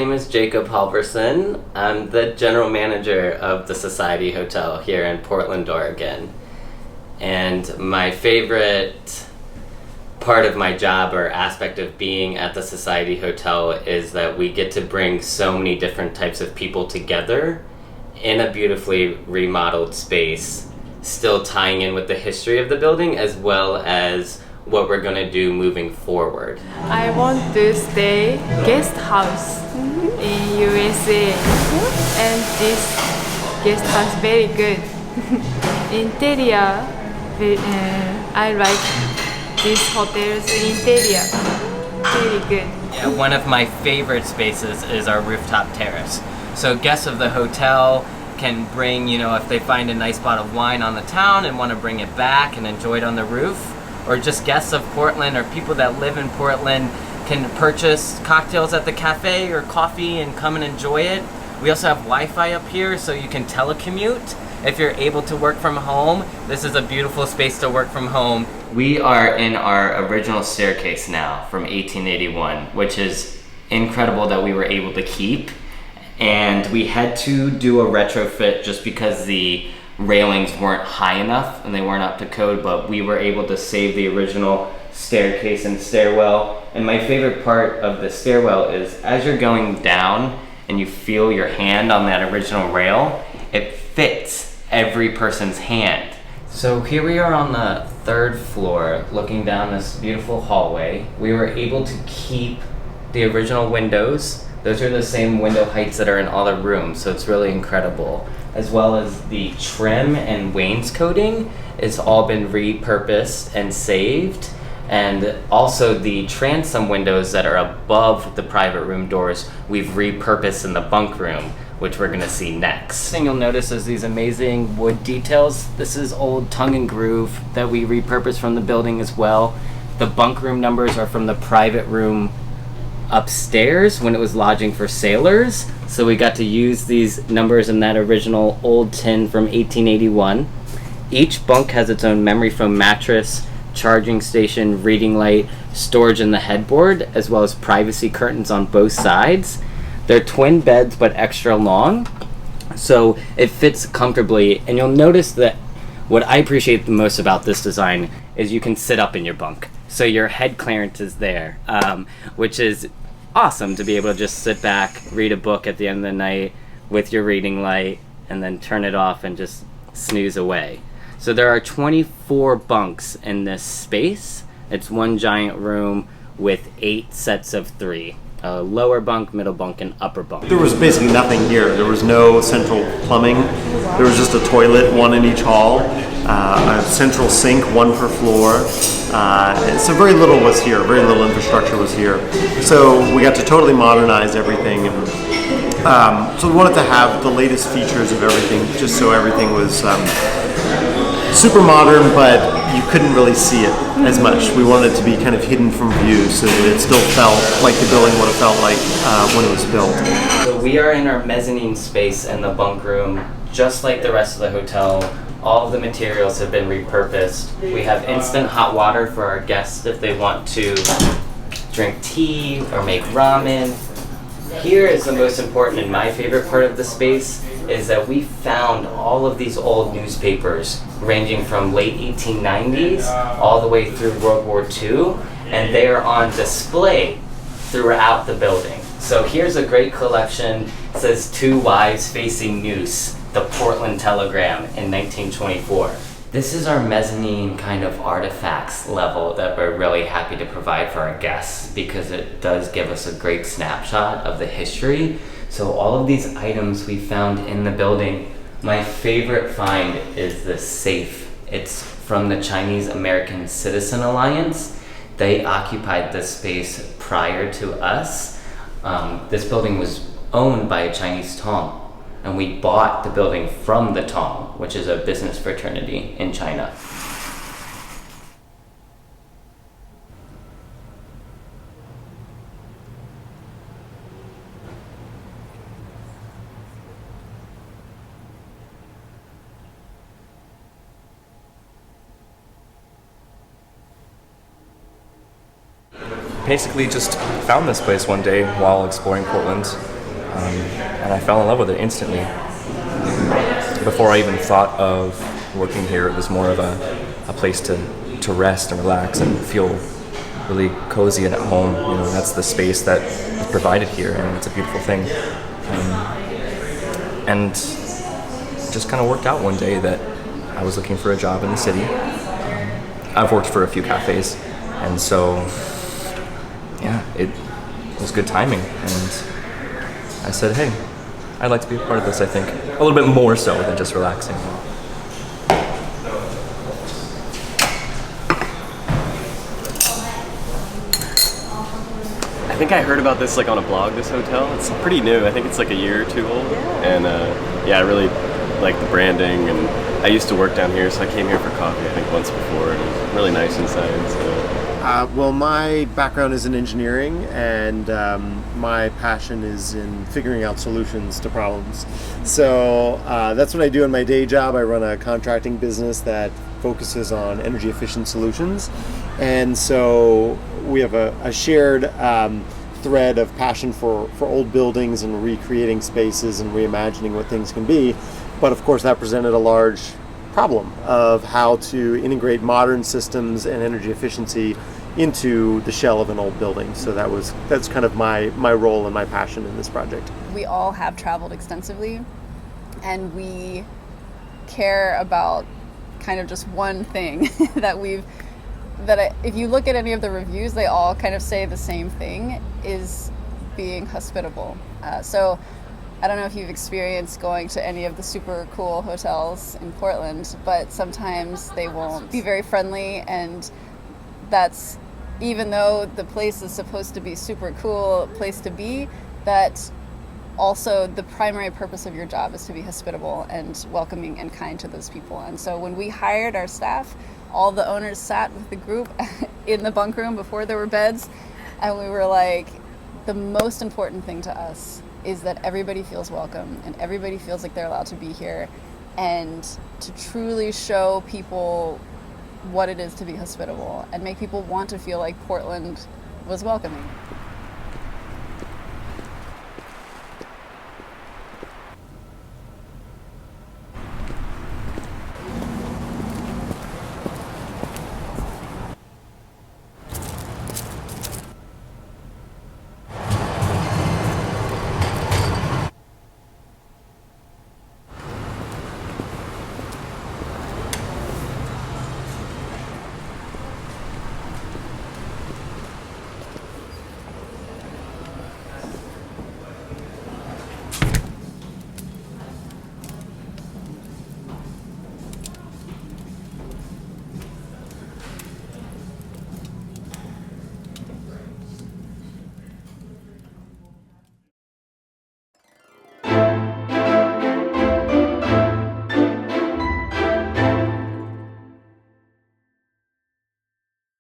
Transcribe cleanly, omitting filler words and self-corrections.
name is Jacob Halverson. I'm the general manager of the Society Hotel here in Portland, Oregon. And my favorite part of my job or aspect of being at the Society Hotel is that we get to bring so many different types of people together in a beautifully remodeled space, still tying in with the history of the building as well as what we're going to do moving forward. I want to stay guest house in USA, and this guest house very good. Interior, I like this hotel's interior, very good. Yeah, one of my favorite spaces is our rooftop terrace. So guests of the hotel can bring, if they find a nice bottle of wine on the town and want to bring it back and enjoy it on the roof, or just guests of Portland or people that live in Portland can purchase cocktails at the cafe or coffee and come and enjoy it. We also have Wi-Fi up here so you can telecommute. If you're able to work from home, this is a beautiful space to work from home. We are in our original staircase now from 1881, which is incredible that we were able to keep. And we had to do a retrofit just because the railings weren't high enough and they weren't up to code, but we were able to save the original staircase and stairwell. And my favorite part of the stairwell is as you're going down and you feel your hand on that original rail, it fits every person's hand. So here we are on the 3rd floor looking down this beautiful hallway. We were able to keep the original windows. Those are the same window heights that are in all the rooms, so it's really incredible. As well as the trim and wainscoting, it's all been repurposed and saved. And also the transom windows that are above the private room doors, we've repurposed in the bunk room, which we're gonna see next. The thing you'll notice is these amazing wood details. This is old tongue and groove that we repurposed from the building as well. The bunk room numbers are from the private room upstairs when it was lodging for sailors, so we got to use these numbers in that original old tin from 1881. Each bunk has its own memory foam mattress, charging station, reading light, storage in the headboard, as well as privacy curtains on both sides. They're twin beds but extra long, so it fits comfortably. And you'll notice that what I appreciate the most about this design is you can sit up in your bunk. So your head clearance is there, which is awesome to be able to just sit back, read a book at the end of the night with your reading light, and then turn it off and just snooze away. So there are 24 bunks in this space. It's one giant room with 8 sets of 3. A lower bunk, middle bunk, and upper bunk. There was basically nothing here. There was no central plumbing. There was just a toilet, one in each hall, a central sink, one per floor. So very little was here, very little infrastructure was here. So we got to totally modernize everything. And, so we wanted to have the latest features of everything, just so everything was super modern, but you couldn't really see it as much. We wanted it to be kind of hidden from view so that it still felt like the building would have felt like when it was built. So we are in our mezzanine space in the bunk room, just like the rest of the hotel. All of the materials have been repurposed. We have instant hot water for our guests if they want to drink tea or make ramen. Here is the most important and my favorite part of the space is that we found all of these old newspapers ranging from late 1890s all the way through World War II, and they are on display throughout the building. So here's a great collection. It says Two Wives Facing Noose, the Portland Telegram in 1924. This is our mezzanine kind of artifacts level that we're really happy to provide for our guests because it does give us a great snapshot of the history. So all of these items we found in the building, my favorite find is this safe. It's from the Chinese American Citizen Alliance. They occupied this space prior to us. This building was owned by a Chinese Tong, and we bought the building from the Tong, which is a business fraternity in China. Basically just found this place one day while exploring Portland and I fell in love with it instantly. Before I even thought of working here, it was more of a place to rest and relax and feel really cozy and at home. You know, that's the space that is provided here, and it's a beautiful thing. And it just kind of worked out one day that I was looking for a job in the city. I've worked for a few cafes, and so yeah, it was good timing. And I said, hey, I'd like to be a part of this, I think. A little bit more so than just relaxing. I think I heard about this like on a blog, this hotel. It's pretty new. I think it's like a year or two old. And yeah, I really like the branding, and I used to work down here, so I came here for coffee I think once before, and it was really nice inside. So. Well, my background is in engineering, and my passion is in figuring out solutions to problems. So that's what I do in my day job. I run a contracting business that focuses on energy efficient solutions, and so we have a shared thread of passion for old buildings and recreating spaces and reimagining what things can be. But of course, that presented a large problem of how to integrate modern systems and energy efficiency into the shell of an old building. So that's kind of my role and my passion in this project. We all have traveled extensively, and we care about kind of just one thing if you look at any of the reviews, they all kind of say the same thing, is being hospitable. So I don't know if you've experienced going to any of the super cool hotels in Portland, but sometimes they won't be very friendly, and that's, even though the place is supposed to be super cool place to be, that also the primary purpose of your job is to be hospitable and welcoming and kind to those people. And so when we hired our staff, all the owners sat with the group in the bunk room before there were beds, and we were like, the most important thing to us is that everybody feels welcome and everybody feels like they're allowed to be here, and to truly show people what it is to be hospitable and make people want to feel like Portland was welcoming.